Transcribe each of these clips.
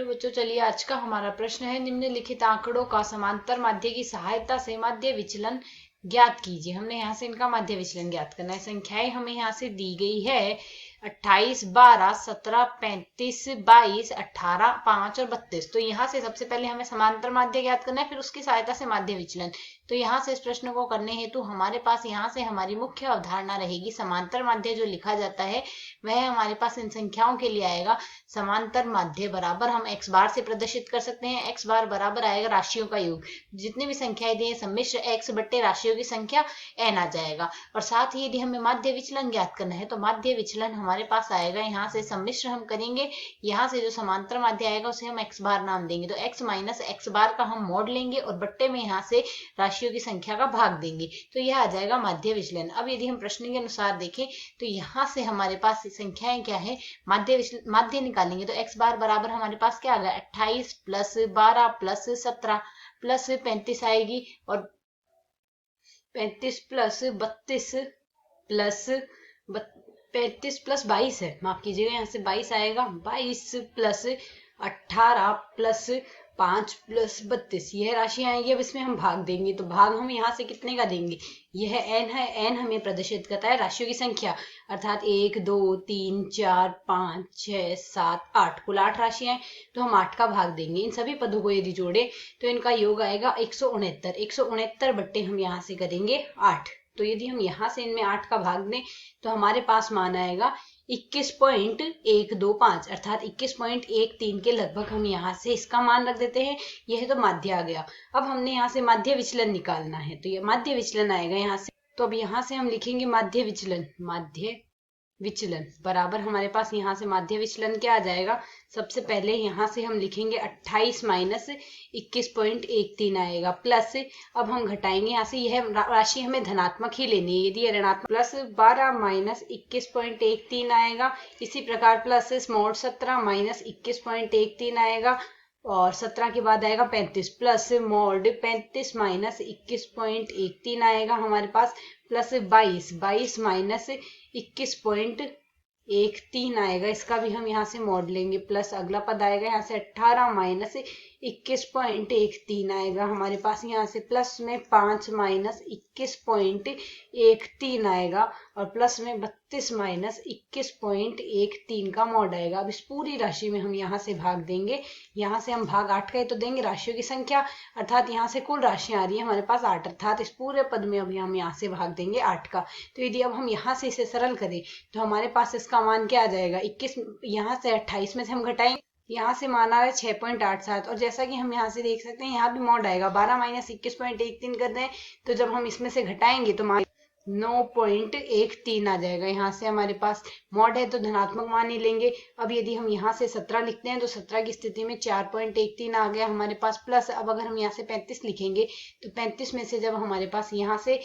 बच्चों, चलिए आज का हमारा प्रश्न है, निम्नलिखित आंकड़ों का समांतर माध्य की सहायता से माध्य विचलन ज्ञात कीजिए। हमने यहाँ से इनका माध्य विचलन ज्ञात करना है। संख्याएं हमें यहाँ से दी गई है 28, 12, 17, 35, 22, 18, 5 और 32। तो यहाँ से सबसे पहले हमें समांतर माध्य ज्ञात करना है, फिर उसकी सहायता से माध्य विचलन। तो यहाँ से इस प्रश्न को करने हेतु हमारे पास यहाँ से हमारी मुख्य अवधारणा रहेगी समांतर माध्य जो लिखा जाता है वह हमारे पास इन संख्याओं के लिए आएगा समांतर माध्य बराबर हम x बार से प्रदर्शित कर सकते हैं। x बार बराबर आएगा राशियों का योग, जितने भी संख्याएं दी सम्मिश्र x बट्टे राशियों की संख्या n आ जाएगा। और साथ ही यदि हमें माध्य विचलन ज्ञात करना है तो माध्य विचलन हमारे पास आएगा, यहाँ से सम्मिश्र हम करेंगे, यहाँ से जो समांतर माध्य आएगा उसे हम x बार नाम देंगे। तो x माइनस x बार का हम मोड लेंगे और बट्टे में यहाँ से राशियों की संख्या का भाग देंगे, तो यह आ जाएगा माध्य विचलन। अब यदि हम प्रश्न के अनुसार देखें तो यहाँ से हमारे पास संख्याएं क्या है, माध्य निकालेंगे। तो x बार बराबर हमारे पास क्या आ गया, 28 प्लस 12 प्लस 17 प्लस 35 आएगी, और 35 प्लस 32 प्लस 35 प्लस 22 है, माफ कीजिएगा, यहाँ से 22 आएगा, 22 प्लस 18 प्लस 5 प्लस 32, यह राशि आएगी। अब इसमें हम भाग देंगे, तो भाग हम यहाँ से कितने का देंगे, यह n है, n हमें प्रदर्शित करता है राशियों की संख्या, अर्थात 1 2 3 4 5 6 7 8, कुल 8 राशियां हैं, तो हम 8 का भाग देंगे। इन सभी पदों को यदि जोड़े तो इनका योग आएगा 169। 169 बट्टे हम यहाँ से करेंगे 8, तो यदि हम यहाँ से इनमें 8 का भाग दें तो हमारे पास मान आएगा 21.125, अर्थात 21.13 के लगभग हम यहाँ से इसका मान रख देते हैं। यह तो माध्य आ गया। अब हमने यहाँ से माध्य विचलन निकालना है, तो ये माध्य विचलन आएगा यहाँ से। तो अब यहाँ से हम लिखेंगे माध्य विचलन, माध्य विचलन बराबर हमारे पास यहाँ से माध्य विचलन क्या आ जाएगा, सबसे पहले यहाँ से हम लिखेंगे 28 माइनस 21.13 आएगा, प्लस अब हम घटाएंगे यहाँ से, यह राशि हमें धनात्मक ही लेनी है, यदि यह ऋणात्मक, प्लस 12 माइनस 21.13 आएगा, इसी प्रकार प्लस स्मॉल 17 माइनस 21.13 आएगा, और 17 के बाद आएगा 35 प्लस मोड 35 माइनस 21.13 आएगा हमारे पास, प्लस 22 माइनस 21.13 आएगा, इसका भी हम यहाँ से मोड लेंगे, प्लस अगला पद आएगा यहाँ से 18 माइनस 21.13 आएगा हमारे पास, यहाँ से प्लस में 5 माइनस 21.13 आएगा, और प्लस में 32 माइनस 21.13 का मोड आएगा। अब इस पूरी राशि में हम यहाँ से भाग देंगे, यहाँ से हम भाग 8 का ही तो देंगे राशियों की संख्या, अर्थात यहाँ से कुल राशियां आ रही है हमारे पास 8, अर्थात इस पूरे पद में अभी हम यहाँ से भाग देंगे 8 का। तो यदि अब हम यहाँ से इसे सरल करें तो हमारे पास इसका मान क्या आ जाएगा, 21, यहाँ से 28 में से हम घटाएंगे, यहाँ से मान आ रहा है 6.87, और जैसा कि हम यहाँ से देख सकते हैं यहाँ भी मोड आएगा, 12 माइनस 21.13 कर दें तो जब हम इसमें से घटाएंगे तो मान 9.13 आ जाएगा। यहाँ से हमारे पास मॉड है तो धनात्मक मान ही लेंगे। अब यदि हम यहाँ से 17 लिखते हैं तो 17 की स्थिति में 4.13 आ गया हमारे पास, प्लस अब अगर हम यहाँ से 35 लिखेंगे तो 35 में से जब हमारे पास यहाँ से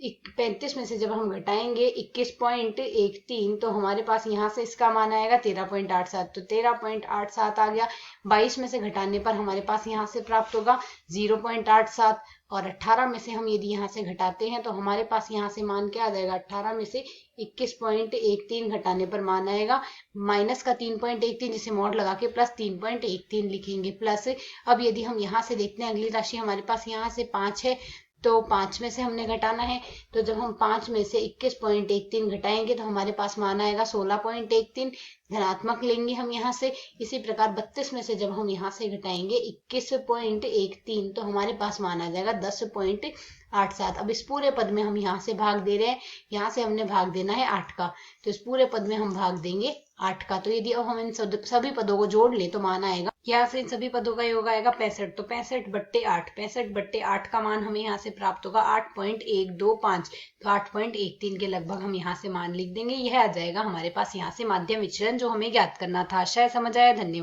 35 में से जब हम घटाएंगे 21.13 तो हमारे पास यहाँ से इसका मान आएगा 13.87, तो 13.87 आ गया। 22 में से घटाने पर हमारे पास यहाँ से प्राप्त होगा 0.87, और 18 में से हम यदि यहाँ से घटाते हैं तो हमारे पास यहाँ से मान क्या आ जाएगा, 18 में से 21.13 घटाने पर मान आएगा माइनस का 3.13, जिसे मोड लगा के प्लस 3.13 लिखेंगे, प्लस अब यदि हम यहाँ से देखते हैं अगली राशि हमारे पास यहाँ से 5 है, तो 5 में से हमने घटाना है, तो जब हम 5 में से 21.13 घटाएंगे तो हमारे पास मान आएगा 16.13, धनात्मक लेंगे हम यहाँ से। इसी प्रकार 32 में से जब हम यहाँ से घटाएंगे 21.13 तो हमारे पास मान आ जाएगा 10.87। अब इस पूरे पद में हम यहाँ से भाग दे रहे हैं, यहाँ से हमने भाग देना है 8 का, तो इस पूरे पद में हम भाग देंगे 8 का। तो यदि अब हम इन सभी पदों को जोड़ ले तो मान आएगा, यहाँ से इन सभी पदों का योग आएगा 65, तो 65 बट्टे 8, 65 बट्टे 8 का मान हमें यहाँ से प्राप्त होगा 8.125, तो 8.13 के लगभग हम यहाँ से मान लिख देंगे। यह आ जाएगा हमारे पास यहाँ से माध्य विचलन जो हमें ज्ञात करना था। आशा है समझ आया। धन्यवाद।